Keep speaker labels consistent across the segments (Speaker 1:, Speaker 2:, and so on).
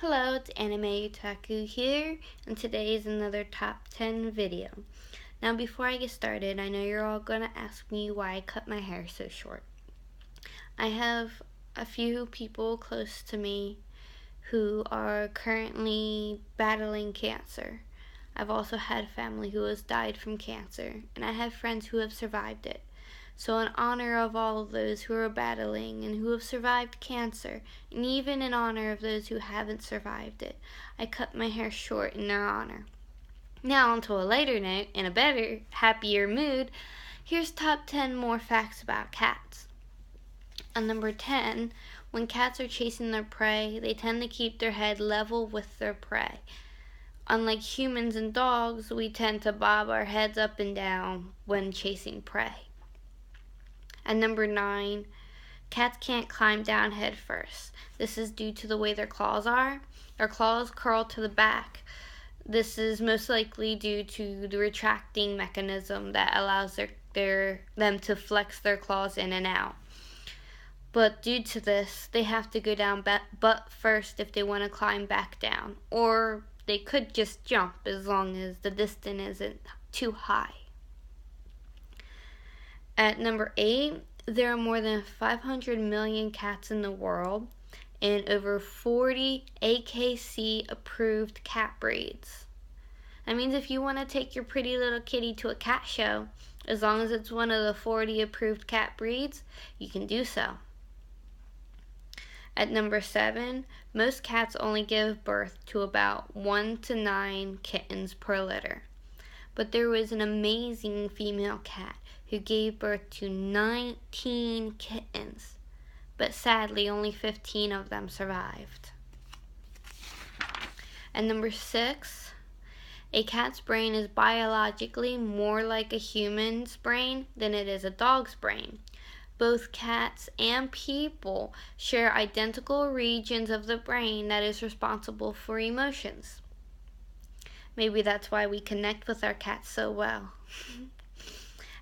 Speaker 1: Hello, it's Anime Otaku here, and today is another top 10 video. Now before I get started, I know you're all going to ask me why I cut my hair so short. I have a few people close to me who are currently battling cancer. I've also had family who has died from cancer, and I have friends who have survived it. So in honor of all of those who are battling and who have survived cancer, and even in honor of those who haven't survived it, I cut my hair short in their honor. Now onto a lighter note, in a better, happier mood, here's top 10 more facts about cats. On number 10, when cats are chasing their prey, they tend to keep their head level with their prey. Unlike humans and dogs, we tend to bob our heads up and down when chasing prey. At number 9, cats can't climb down head first. This is due to the way their claws are. Their claws curl to the back. This is most likely due to the retracting mechanism that allows them to flex their claws in and out. But due to this, they have to go down butt first if they want to climb back down. Or they could just jump as long as the distance isn't too high. At number 8, there are more than 500 million cats in the world and over 40 AKC approved cat breeds. That means if you want to take your pretty little kitty to a cat show, as long as it's one of the 40 approved cat breeds, you can do so. At number 7, most cats only give birth to about 1 to 9 kittens per litter. But there was an amazing female cat who gave birth to 19 kittens, but sadly only 15 of them survived. At number 6, a cat's brain is biologically more like a human's brain than it is a dog's brain. Both cats and people share identical regions of the brain that is responsible for emotions. Maybe that's why we connect with our cats so well.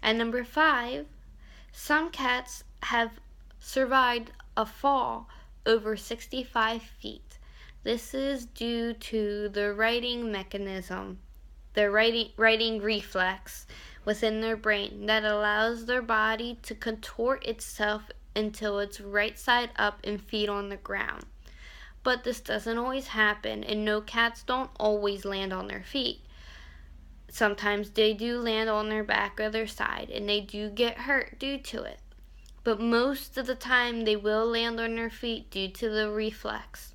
Speaker 1: At number 5, some cats have survived a fall over 65 feet. This is due to the righting mechanism, the righting reflex within their brain that allows their body to contort itself until it's right side up and feet on the ground. But this doesn't always happen, and no, cats don't always land on their feet. Sometimes they do land on their back or their side, and they do get hurt due to it. But most of the time, they will land on their feet due to the reflex.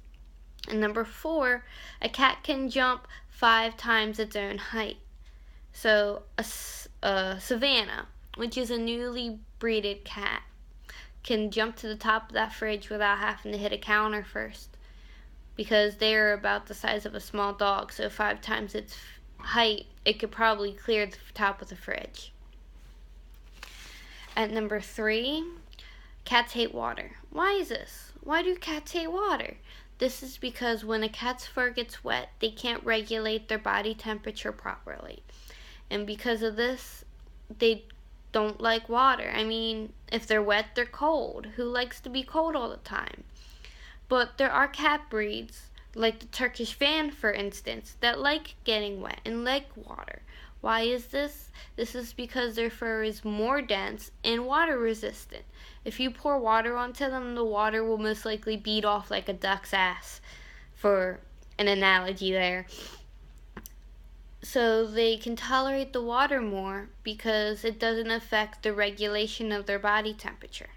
Speaker 1: And number 4, a cat can jump 5 times its own height. So a Savannah, which is a newly breeded cat, can jump to the top of that fridge without having to hit a counter first, because they are about the size of a small dog, so 5 times its height, it could probably clear the top of the fridge. At number 3, cats hate water. Why is this? Why do cats hate water? This is because when a cat's fur gets wet, they can't regulate their body temperature properly. And because of this, they don't like water. I mean, if they're wet, they're cold. Who likes to be cold all the time? But there are cat breeds, like the Turkish Van, for instance, that like getting wet and like water. Why is this? This is because their fur is more dense and water resistant. If you pour water onto them, the water will most likely beat off like a duck's ass, for an analogy there. So they can tolerate the water more because it doesn't affect the regulation of their body temperature.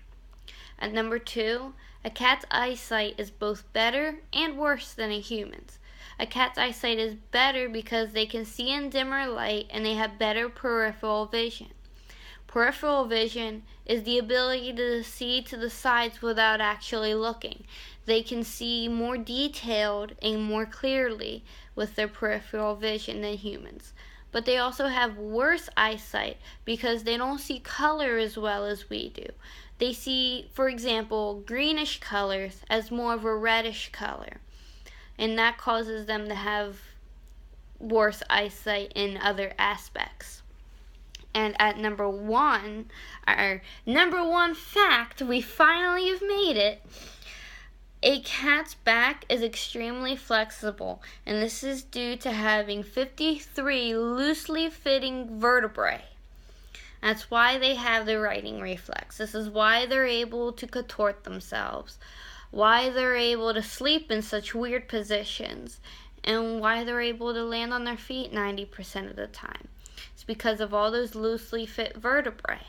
Speaker 1: At number 2, a cat's eyesight is both better and worse than a human's. A cat's eyesight is better because they can see in dimmer light and they have better peripheral vision. Peripheral vision is the ability to see to the sides without actually looking. They can see more detailed and more clearly with their peripheral vision than humans. But they also have worse eyesight because they don't see color as well as we do. They see, for example, greenish colors as more of a reddish color. And that causes them to have worse eyesight in other aspects. And at number 1, our number 1 fact, we finally have made it. A cat's back is extremely flexible, and this is due to having 53 loosely fitting vertebrae. That's why they have the righting reflex. This is why they're able to contort themselves, why they're able to sleep in such weird positions, and why they're able to land on their feet 90% of the time. It's because of all those loosely fit vertebrae.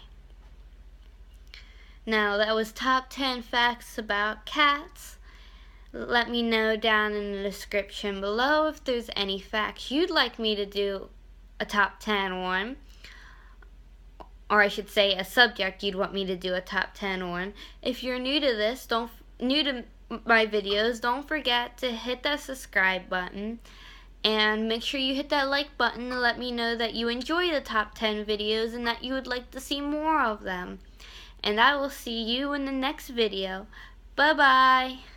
Speaker 1: Now, that was top 10 facts about cats. Let me know down in the description below if there's any facts you'd like me to do a top 10 on. Or I should say a subject you'd want me to do a top 10 on. If you're new to my videos, don't forget to hit that subscribe button. And make sure you hit that like button to let me know that you enjoy the top 10 videos and that you would like to see more of them. And I will see you in the next video. Bye-bye.